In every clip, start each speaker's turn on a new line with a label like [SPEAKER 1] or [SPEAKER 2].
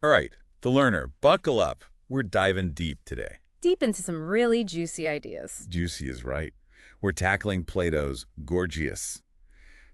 [SPEAKER 1] All right, the learner, buckle up. We're diving deep today.
[SPEAKER 2] Deep into some really juicy ideas.
[SPEAKER 1] Juicy is right. We're tackling Plato's Gorgias.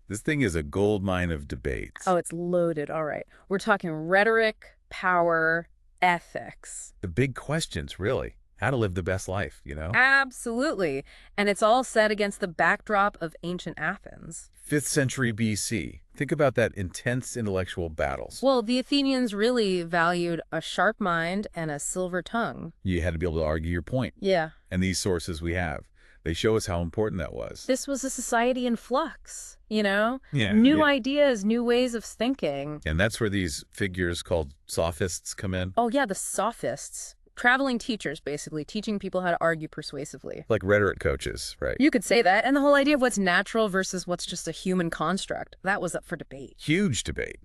[SPEAKER 1] This thing is a gold mine of debates.
[SPEAKER 2] Oh, it's loaded. All right. We're talking rhetoric, power, ethics.
[SPEAKER 1] The big questions, really. How to live the best life, you know?
[SPEAKER 2] Absolutely. And it's all set against the backdrop of ancient Athens.
[SPEAKER 1] 5th century BC. Think about that intense intellectual battles.
[SPEAKER 2] Well, the Athenians really valued a sharp mind and a silver tongue.
[SPEAKER 1] You had to be able to argue your point.
[SPEAKER 2] Yeah.
[SPEAKER 1] And these sources we have, they show us how important that was.
[SPEAKER 2] This was a society in flux, you know?
[SPEAKER 1] Yeah.
[SPEAKER 2] New ideas, new ways of thinking.
[SPEAKER 1] And that's where these figures called sophists come in.
[SPEAKER 2] Oh, yeah, the sophists. Traveling teachers, basically, teaching people how to argue persuasively.
[SPEAKER 1] Like rhetoric coaches, right?
[SPEAKER 2] You could say that. And the whole idea of what's natural versus what's just a human construct, that was up for debate.
[SPEAKER 1] Huge debate.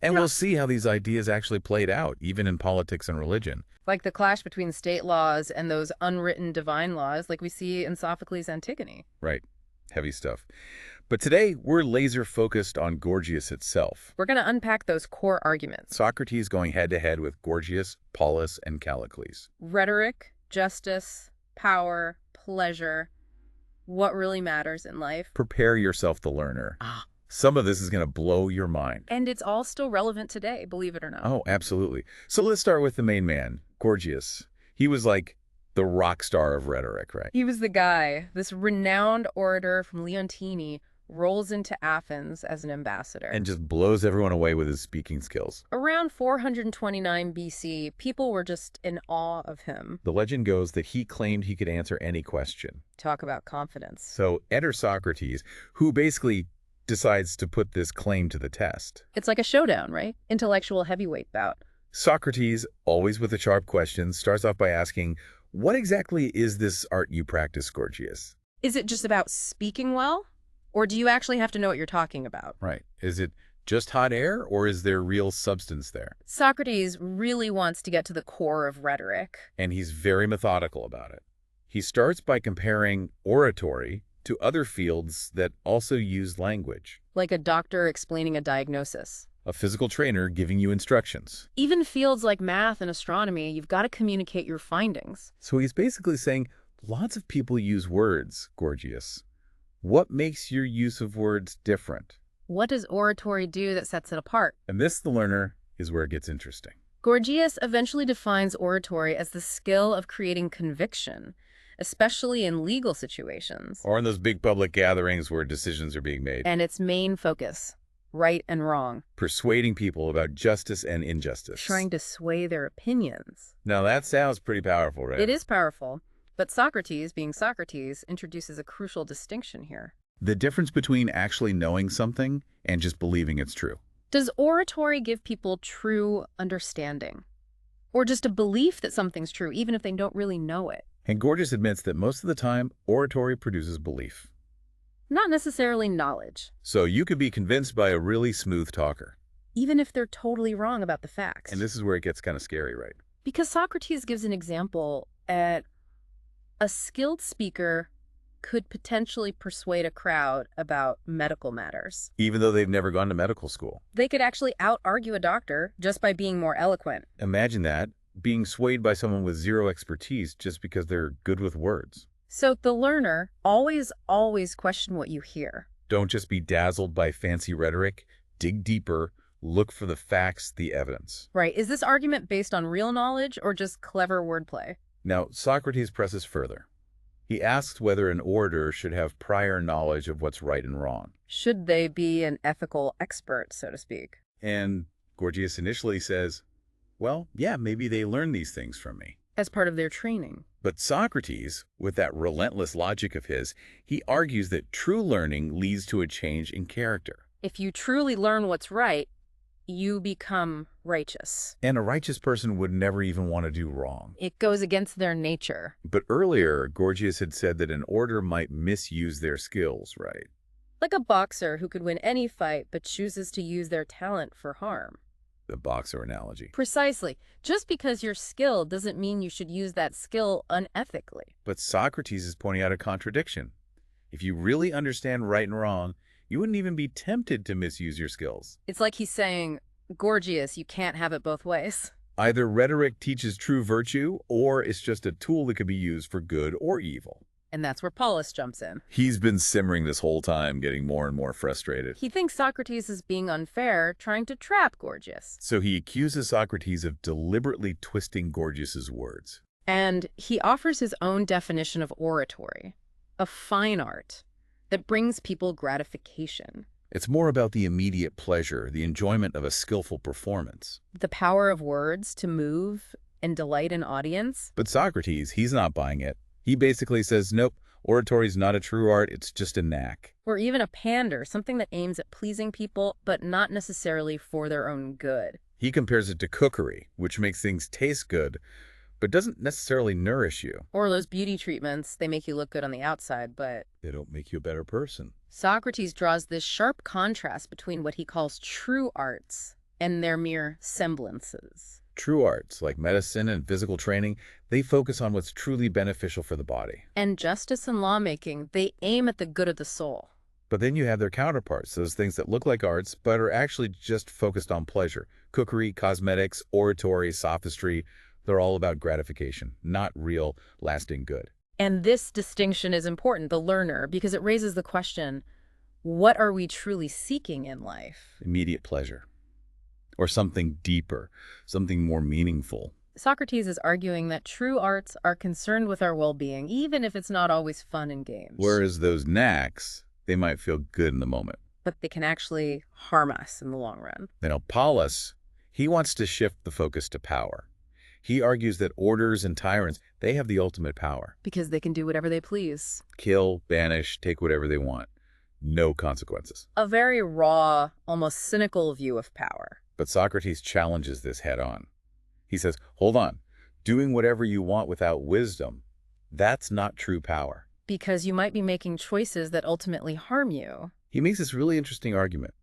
[SPEAKER 1] And we'll see how these ideas actually played out, even in politics and religion.
[SPEAKER 2] Like the clash between state laws and those unwritten divine laws like we see in Sophocles' Antigone.
[SPEAKER 1] Right. Heavy stuff. But today, we're laser-focused on Gorgias itself.
[SPEAKER 2] We're going to unpack those core arguments.
[SPEAKER 1] Socrates going head-to-head with Gorgias, Polus, and Callicles.
[SPEAKER 2] Rhetoric, justice, power, pleasure, what really matters in life.
[SPEAKER 1] Prepare yourself, the learner.
[SPEAKER 2] Ah.
[SPEAKER 1] Some of this is going to blow your mind.
[SPEAKER 2] And it's all still relevant today, believe it or not.
[SPEAKER 1] Oh, absolutely. So let's start with the main man, Gorgias. He was like the rock star of rhetoric, right?
[SPEAKER 2] He was the guy, this renowned orator from Leontini, rolls into Athens as an ambassador.
[SPEAKER 1] And just blows everyone away with his speaking skills.
[SPEAKER 2] Around 429 BC, people were just in awe of him.
[SPEAKER 1] The legend goes that he claimed he could answer any question.
[SPEAKER 2] Talk about confidence.
[SPEAKER 1] So enter Socrates, who basically decides to put this claim to the test.
[SPEAKER 2] It's like a showdown, right? Intellectual heavyweight bout.
[SPEAKER 1] Socrates, always with the sharp questions, starts off by asking, what exactly is this art you practice, Gorgias?
[SPEAKER 2] Is it just about speaking well? Or do you actually have to know what you're talking about?
[SPEAKER 1] Right. Is it just hot air, or is there real substance there?
[SPEAKER 2] Socrates really wants to get to the core of rhetoric.
[SPEAKER 1] And he's very methodical about it. He starts by comparing oratory to other fields that also use language.
[SPEAKER 2] Like a doctor explaining a diagnosis.
[SPEAKER 1] A physical trainer giving you instructions.
[SPEAKER 2] Even fields like math and astronomy, you've got to communicate your findings.
[SPEAKER 1] So he's basically saying, lots of people use words, Gorgias. What makes your use of words different?
[SPEAKER 2] What does oratory do that sets it apart?
[SPEAKER 1] And this, the learner, is where it gets interesting.
[SPEAKER 2] Gorgias eventually defines oratory as the skill of creating conviction, especially in legal situations.
[SPEAKER 1] Or in those big public gatherings where decisions are being made.
[SPEAKER 2] And its main focus, right and wrong.
[SPEAKER 1] Persuading people about justice and injustice.
[SPEAKER 2] Trying to sway their opinions.
[SPEAKER 1] Now that sounds pretty powerful, right?
[SPEAKER 2] It is powerful. But Socrates, being Socrates, introduces a crucial distinction here.
[SPEAKER 1] The difference between actually knowing something and just believing it's true.
[SPEAKER 2] Does oratory give people true understanding? Or just a belief that something's true, even if they don't really know it?
[SPEAKER 1] And Gorgias admits that most of the time, oratory produces belief.
[SPEAKER 2] Not necessarily knowledge.
[SPEAKER 1] So you could be convinced by a really smooth talker.
[SPEAKER 2] Even if they're totally wrong about the facts.
[SPEAKER 1] And this is where it gets kind of scary, right?
[SPEAKER 2] Because Socrates gives an example at a skilled speaker could potentially persuade a crowd about medical matters.
[SPEAKER 1] Even though they've never gone to medical school.
[SPEAKER 2] They could actually out-argue a doctor just by being more eloquent.
[SPEAKER 1] Imagine that, being swayed by someone with zero expertise just because they're good with words.
[SPEAKER 2] So the learner, always question what you hear.
[SPEAKER 1] Don't just be dazzled by fancy rhetoric. Dig deeper. Look for the facts, the evidence.
[SPEAKER 2] Right. Is this argument based on real knowledge or just clever wordplay?
[SPEAKER 1] Now, Socrates presses further. He asks whether an orator should have prior knowledge of what's right and wrong.
[SPEAKER 2] Should they be an ethical expert, so to speak?
[SPEAKER 1] And Gorgias initially says, well, yeah, maybe they learn these things from me.
[SPEAKER 2] As part of their training.
[SPEAKER 1] But Socrates, with that relentless logic of his, he argues that true learning leads to a change in character.
[SPEAKER 2] If you truly learn what's right, you become righteous.
[SPEAKER 1] And a righteous person would never even want to do wrong.
[SPEAKER 2] It goes against their nature.
[SPEAKER 1] But earlier, Gorgias had said that an orator might misuse their skills, right?
[SPEAKER 2] Like a boxer who could win any fight but chooses to use their talent for harm.
[SPEAKER 1] The boxer analogy.
[SPEAKER 2] Precisely. Just because you're skilled doesn't mean you should use that skill unethically.
[SPEAKER 1] But Socrates is pointing out a contradiction. If you really understand right and wrong, you wouldn't even be tempted to misuse your skills.
[SPEAKER 2] It's like he's saying, Gorgias, you can't have it both ways.
[SPEAKER 1] Either rhetoric teaches true virtue, or it's just a tool that could be used for good or evil.
[SPEAKER 2] And that's where Polus jumps in.
[SPEAKER 1] He's been simmering this whole time, getting more and more frustrated.
[SPEAKER 2] He thinks Socrates is being unfair, trying to trap Gorgias.
[SPEAKER 1] So he accuses Socrates of deliberately twisting Gorgias's words.
[SPEAKER 2] And he offers his own definition of oratory, a fine art that brings people gratification.
[SPEAKER 1] It's more about the immediate pleasure, the enjoyment of a skillful performance.
[SPEAKER 2] The power of words to move and delight an audience.
[SPEAKER 1] But Socrates, he's not buying it. He basically says, nope, oratory's not a true art, it's just a knack.
[SPEAKER 2] Or even a pander, something that aims at pleasing people, but not necessarily for their own good.
[SPEAKER 1] He compares it to cookery, which makes things taste good, but doesn't necessarily nourish you.
[SPEAKER 2] Or those beauty treatments, they make you look good on the outside, but
[SPEAKER 1] They don't make you a better person.
[SPEAKER 2] Socrates draws this sharp contrast between what he calls true arts and their mere semblances.
[SPEAKER 1] True arts, like medicine and physical training, they focus on what's truly beneficial for the body.
[SPEAKER 2] And justice and lawmaking, they aim at the good of the soul.
[SPEAKER 1] But then you have their counterparts, those things that look like arts, but are actually just focused on pleasure. Cookery, cosmetics, oratory, sophistry, they're all about gratification, not real, lasting good.
[SPEAKER 2] And this distinction is important, the learner, because it raises the question, what are we truly seeking in life?
[SPEAKER 1] Immediate pleasure. Or something deeper, something more meaningful.
[SPEAKER 2] Socrates is arguing that true arts are concerned with our well-being, even if it's not always fun and games.
[SPEAKER 1] Whereas those knacks, they might feel good in the moment.
[SPEAKER 2] But they can actually harm us in the long run.
[SPEAKER 1] Polus, he wants to shift the focus to power. He argues that orders and tyrants, they have the ultimate power.
[SPEAKER 2] Because they can do whatever they please.
[SPEAKER 1] Kill, banish, take whatever they want. No consequences.
[SPEAKER 2] A very raw, almost cynical view of power.
[SPEAKER 1] But Socrates challenges this head on. He says, hold on, doing whatever you want without wisdom, that's not true power.
[SPEAKER 2] Because you might be making choices that ultimately harm you.
[SPEAKER 1] He makes this really interesting argument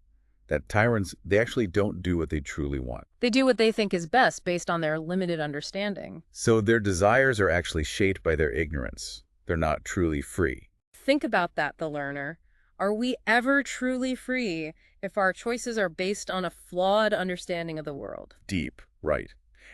[SPEAKER 1] that tyrants, they actually don't do what they truly want.
[SPEAKER 2] They do what they think is best based on their limited understanding.
[SPEAKER 1] So their desires are actually shaped by their ignorance. They're not truly free.
[SPEAKER 2] Think about that, the learner. Are we ever truly free if our choices are based on a flawed understanding of the world?
[SPEAKER 1] Deep, right.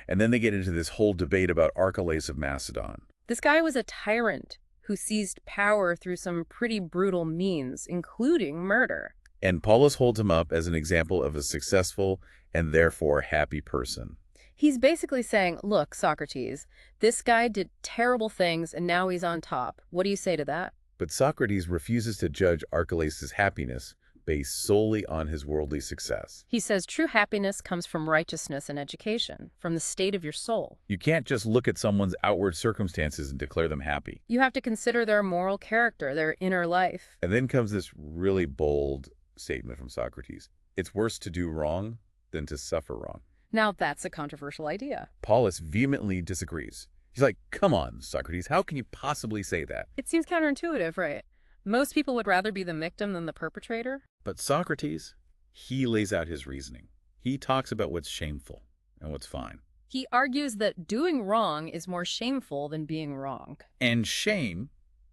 [SPEAKER 1] And then they get into this whole debate about Callicles of Macedon.
[SPEAKER 2] This guy was a tyrant who seized power through some pretty brutal means, including murder.
[SPEAKER 1] And Polus holds him up as an example of a successful and therefore happy person.
[SPEAKER 2] He's basically saying, look, Socrates, this guy did terrible things and now he's on top. What do you say to that?
[SPEAKER 1] But Socrates refuses to judge Callicles' happiness based solely on his worldly success.
[SPEAKER 2] He says true happiness comes from righteousness and education, from the state of your soul.
[SPEAKER 1] You can't just look at someone's outward circumstances and declare them happy.
[SPEAKER 2] You have to consider their moral character, their inner life.
[SPEAKER 1] And then comes this really bold statement from Socrates. It's worse to do wrong than to suffer wrong.
[SPEAKER 2] Now that's a controversial idea.
[SPEAKER 1] Polus vehemently disagrees. He's like, come on, Socrates, how can you possibly say that?
[SPEAKER 2] It seems counterintuitive, right? Most people would rather be the victim than the perpetrator.
[SPEAKER 1] But Socrates, he lays out his reasoning. He talks about what's shameful and what's fine.
[SPEAKER 2] He argues that doing wrong is more shameful than being wrong.
[SPEAKER 1] And shame,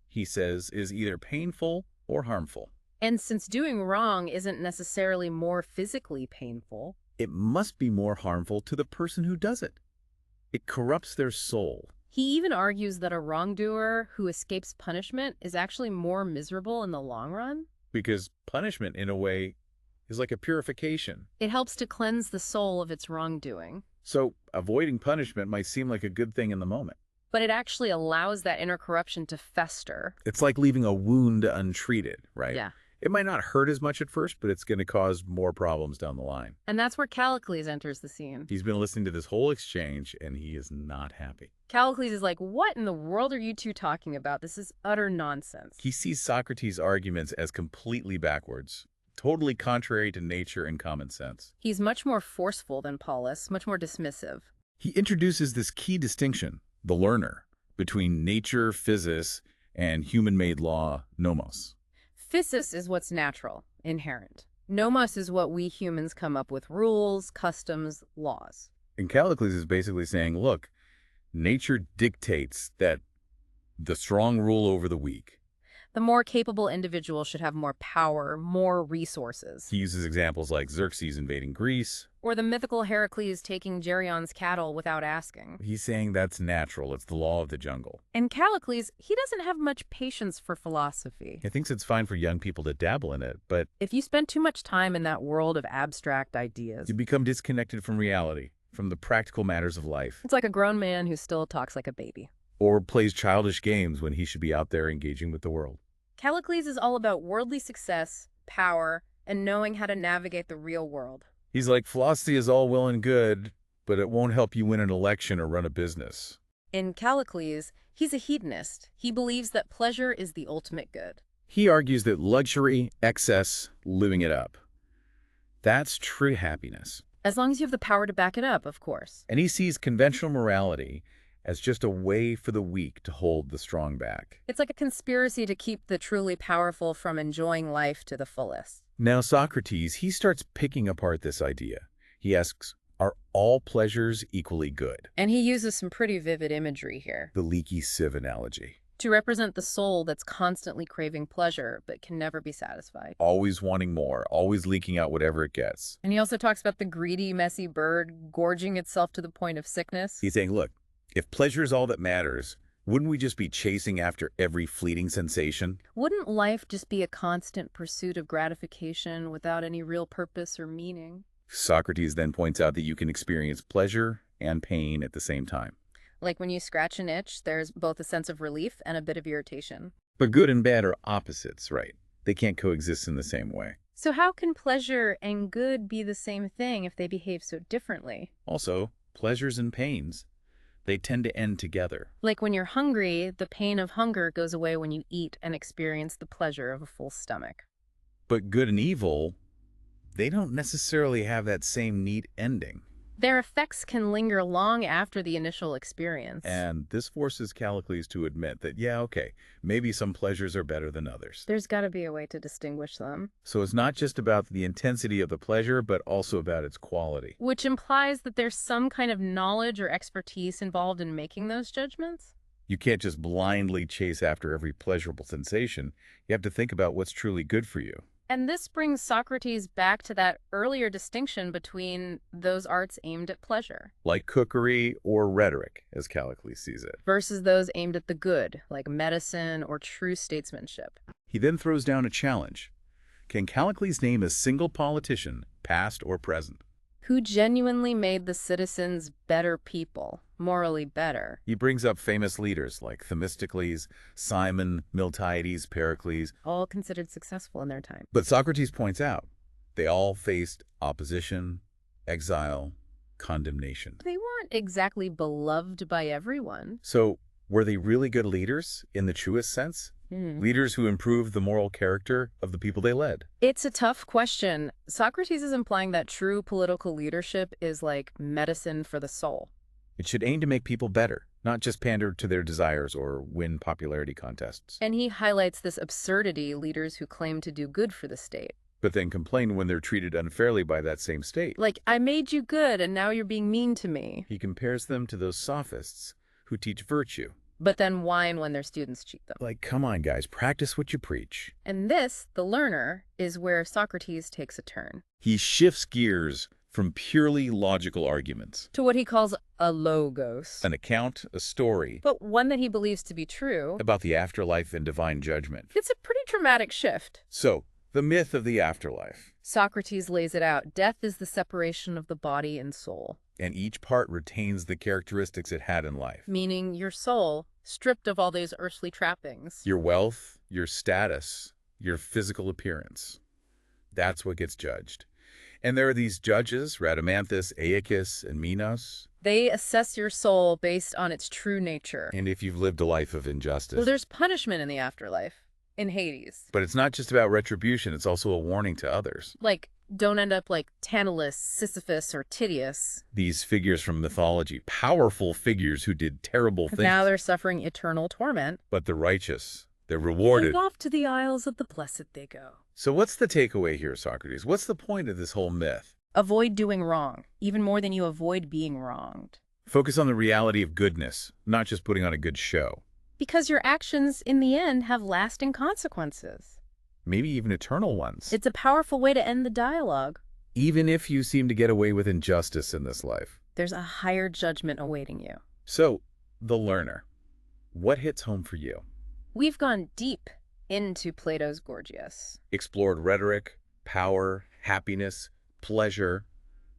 [SPEAKER 1] he says, is either painful or harmful.
[SPEAKER 2] And since doing wrong isn't necessarily more physically painful,
[SPEAKER 1] it must be more harmful to the person who does it. It corrupts their soul.
[SPEAKER 2] He even argues that a wrongdoer who escapes punishment is actually more miserable in the long run.
[SPEAKER 1] Because punishment, in a way, is like a purification.
[SPEAKER 2] It helps to cleanse the soul of its wrongdoing.
[SPEAKER 1] So avoiding punishment might seem like a good thing in the moment.
[SPEAKER 2] But it actually allows that inner corruption to fester.
[SPEAKER 1] It's like leaving a wound untreated, right?
[SPEAKER 2] Yeah.
[SPEAKER 1] It might not hurt as much at first, but it's going to cause more problems down the line.
[SPEAKER 2] And that's where Callicles enters the scene.
[SPEAKER 1] He's been listening to this whole exchange, and he is not happy.
[SPEAKER 2] Callicles is like, what in the world are you two talking about? This is utter nonsense.
[SPEAKER 1] He sees Socrates' arguments as completely backwards, totally contrary to nature and common sense.
[SPEAKER 2] He's much more forceful than Polus, much more dismissive.
[SPEAKER 1] He introduces this key distinction, the learner, between nature, physis, and human-made law, nomos.
[SPEAKER 2] Physis is what's natural, inherent. Nomos is what we humans come up with, rules, customs, laws.
[SPEAKER 1] And Callicles is basically saying, look, nature dictates that the strong rule over the weak.
[SPEAKER 2] The more capable individual should have more power, more resources.
[SPEAKER 1] He uses examples like Xerxes invading Greece.
[SPEAKER 2] Or the mythical Heracles taking Geryone's cattle without asking.
[SPEAKER 1] He's saying that's natural. It's the law of the jungle.
[SPEAKER 2] And Callicles, he doesn't have much patience for philosophy.
[SPEAKER 1] He thinks it's fine for young people to dabble in it, but
[SPEAKER 2] If you spend too much time in that world of abstract ideas,
[SPEAKER 1] you become disconnected from reality, from the practical matters of life,
[SPEAKER 2] it's like a grown man who still talks like a baby.
[SPEAKER 1] or plays childish games when he should be out there engaging with the world.
[SPEAKER 2] Callicles is all about worldly success, power, and knowing how to navigate the real world.
[SPEAKER 1] He's like, philosophy is all well and good, but it won't help you win an election or run a business.
[SPEAKER 2] In Callicles, he's a hedonist. He believes that pleasure is the ultimate good.
[SPEAKER 1] He argues that luxury, excess, living it up, that's true happiness.
[SPEAKER 2] As long as you have the power to back it up, of course.
[SPEAKER 1] And he sees conventional morality as just a way for the weak to hold the strong back.
[SPEAKER 2] It's like a conspiracy to keep the truly powerful from enjoying life to the fullest.
[SPEAKER 1] Now Socrates, he starts picking apart this idea. He asks, are all pleasures equally good?
[SPEAKER 2] And he uses some pretty vivid imagery here
[SPEAKER 1] The leaky sieve analogy.
[SPEAKER 2] to represent the soul that's constantly craving pleasure but can never be satisfied.
[SPEAKER 1] Always wanting more, always leaking out whatever it gets.
[SPEAKER 2] And he also talks about the greedy, messy bird gorging itself to the point of sickness.
[SPEAKER 1] He's saying, look, if pleasure is all that matters, wouldn't we just be chasing after every fleeting sensation?
[SPEAKER 2] Wouldn't life just be a constant pursuit of gratification without any real purpose or meaning?
[SPEAKER 1] Socrates then points out that you can experience pleasure and pain at the same time.
[SPEAKER 2] Like when you scratch an itch, there's both a sense of relief and a bit of irritation.
[SPEAKER 1] But good and bad are opposites, right? They can't coexist in the same way.
[SPEAKER 2] So how can pleasure and good be the same thing if they behave so differently?
[SPEAKER 1] Also, pleasures and pains, they tend to end together.
[SPEAKER 2] Like when you're hungry, the pain of hunger goes away when you eat and experience the pleasure of a full stomach.
[SPEAKER 1] But good and evil, they don't necessarily have that same neat ending.
[SPEAKER 2] Their effects can linger long after the initial experience.
[SPEAKER 1] And this forces Callicles to admit that, yeah, okay, maybe some pleasures are better than others.
[SPEAKER 2] There's got to be a way to distinguish them.
[SPEAKER 1] So it's not just about the intensity of the pleasure, but also about its quality.
[SPEAKER 2] Which implies that there's some kind of knowledge or expertise involved in making those judgments?
[SPEAKER 1] You can't just blindly chase after every pleasurable sensation. You have to think about what's truly good for you.
[SPEAKER 2] And this brings Socrates back to that earlier distinction between those arts aimed at pleasure.
[SPEAKER 1] Like cookery or rhetoric, as Callicles sees it.
[SPEAKER 2] Versus those aimed at the good, like medicine or true statesmanship.
[SPEAKER 1] He then throws down a challenge. Can Callicles name a single politician, past or present?
[SPEAKER 2] Who genuinely made the citizens better people, morally better?
[SPEAKER 1] He brings up famous leaders like Themistocles, Cimon, Miltiades, Pericles.
[SPEAKER 2] All considered successful in their time.
[SPEAKER 1] But Socrates points out, they all faced opposition, exile, condemnation.
[SPEAKER 2] They weren't exactly beloved by everyone.
[SPEAKER 1] So, were they really good leaders in the truest sense? Leaders who improved the moral character of the people they led?
[SPEAKER 2] It's a tough question. Socrates is implying that true political leadership is like medicine for the soul.
[SPEAKER 1] It should aim to make people better, not just pander to their desires or win popularity contests.
[SPEAKER 2] And he highlights this absurdity, leaders who claim to do good for the state.
[SPEAKER 1] But then complain when they're treated unfairly by that same state.
[SPEAKER 2] Like, I made you good and now you're being mean to me.
[SPEAKER 1] He compares them to those sophists who teach virtue.
[SPEAKER 2] But then whine when their students cheat them.
[SPEAKER 1] Like, come on, guys, practice what you preach.
[SPEAKER 2] And this, the learner, is where Socrates takes a turn.
[SPEAKER 1] He shifts gears from purely logical arguments
[SPEAKER 2] To what he calls a logos.
[SPEAKER 1] an account, a story
[SPEAKER 2] But one that he believes to be true.
[SPEAKER 1] about the afterlife and divine judgment.
[SPEAKER 2] It's a pretty dramatic shift.
[SPEAKER 1] So, the myth of the afterlife.
[SPEAKER 2] Socrates lays it out. Death is the separation of the body and soul.
[SPEAKER 1] And each part retains the characteristics it had in life.
[SPEAKER 2] Meaning your soul, stripped of all these earthly trappings.
[SPEAKER 1] Your wealth, your status, your physical appearance. That's what gets judged. And there are these judges, Rhadamanthus, Aeacus, and Minos.
[SPEAKER 2] They assess your soul based on its true nature.
[SPEAKER 1] And if you've lived a life of injustice.
[SPEAKER 2] So there's punishment in the afterlife, in Hades.
[SPEAKER 1] But it's not just about retribution, it's also a warning to others.
[SPEAKER 2] Like, don't end up like Tantalus, Sisyphus, or Tydeus.
[SPEAKER 1] These figures from mythology, powerful figures who did terrible things.
[SPEAKER 2] Now they're suffering eternal torment.
[SPEAKER 1] But the righteous, they're rewarded.
[SPEAKER 2] And off to the isles of the blessed they go.
[SPEAKER 1] So what's the takeaway here, Socrates? What's the point of this whole myth?
[SPEAKER 2] Avoid doing wrong, even more than you avoid being wronged.
[SPEAKER 1] Focus on the reality of goodness, not just putting on a good show.
[SPEAKER 2] Because your actions, in the end, have lasting consequences.
[SPEAKER 1] Maybe even eternal ones.
[SPEAKER 2] It's a powerful way to end the dialogue.
[SPEAKER 1] Even if you seem to get away with injustice in this life.
[SPEAKER 2] There's a higher judgment awaiting you.
[SPEAKER 1] So, the learner. What hits home for you?
[SPEAKER 2] We've gone deep into Plato's Gorgias.
[SPEAKER 1] Explored rhetoric, power, happiness, pleasure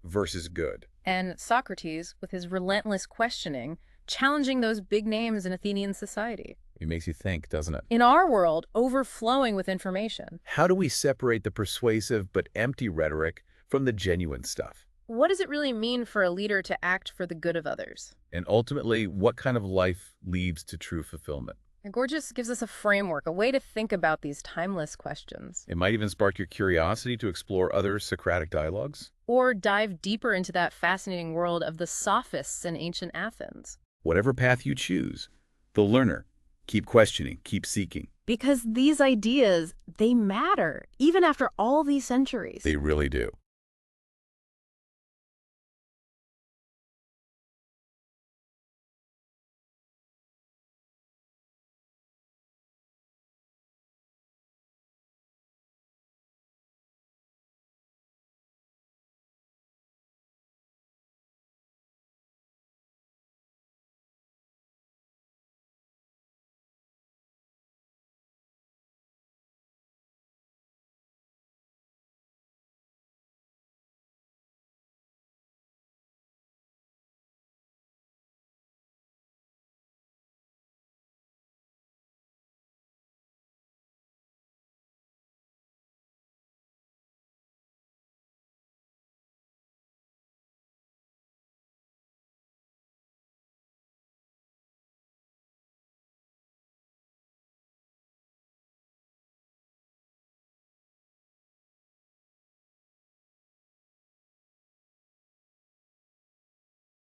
[SPEAKER 1] versus good.
[SPEAKER 2] And Socrates, with his relentless questioning, challenging those big names in Athenian society.
[SPEAKER 1] It makes you think, doesn't it?
[SPEAKER 2] In our world, overflowing with information.
[SPEAKER 1] How do we separate the persuasive but empty rhetoric from the genuine stuff?
[SPEAKER 2] What does it really mean for a leader to act for the good of others?
[SPEAKER 1] And ultimately, what kind of life leads to true fulfillment?
[SPEAKER 2] And Gorgias gives us a framework, a way to think about these timeless questions.
[SPEAKER 1] It might even spark your curiosity to explore other Socratic dialogues.
[SPEAKER 2] Or dive deeper into that fascinating world of the sophists in ancient Athens.
[SPEAKER 1] Whatever path you choose, the learner, keep questioning, keep seeking.
[SPEAKER 2] Because these ideas, they matter, even after all these centuries.
[SPEAKER 1] They really do.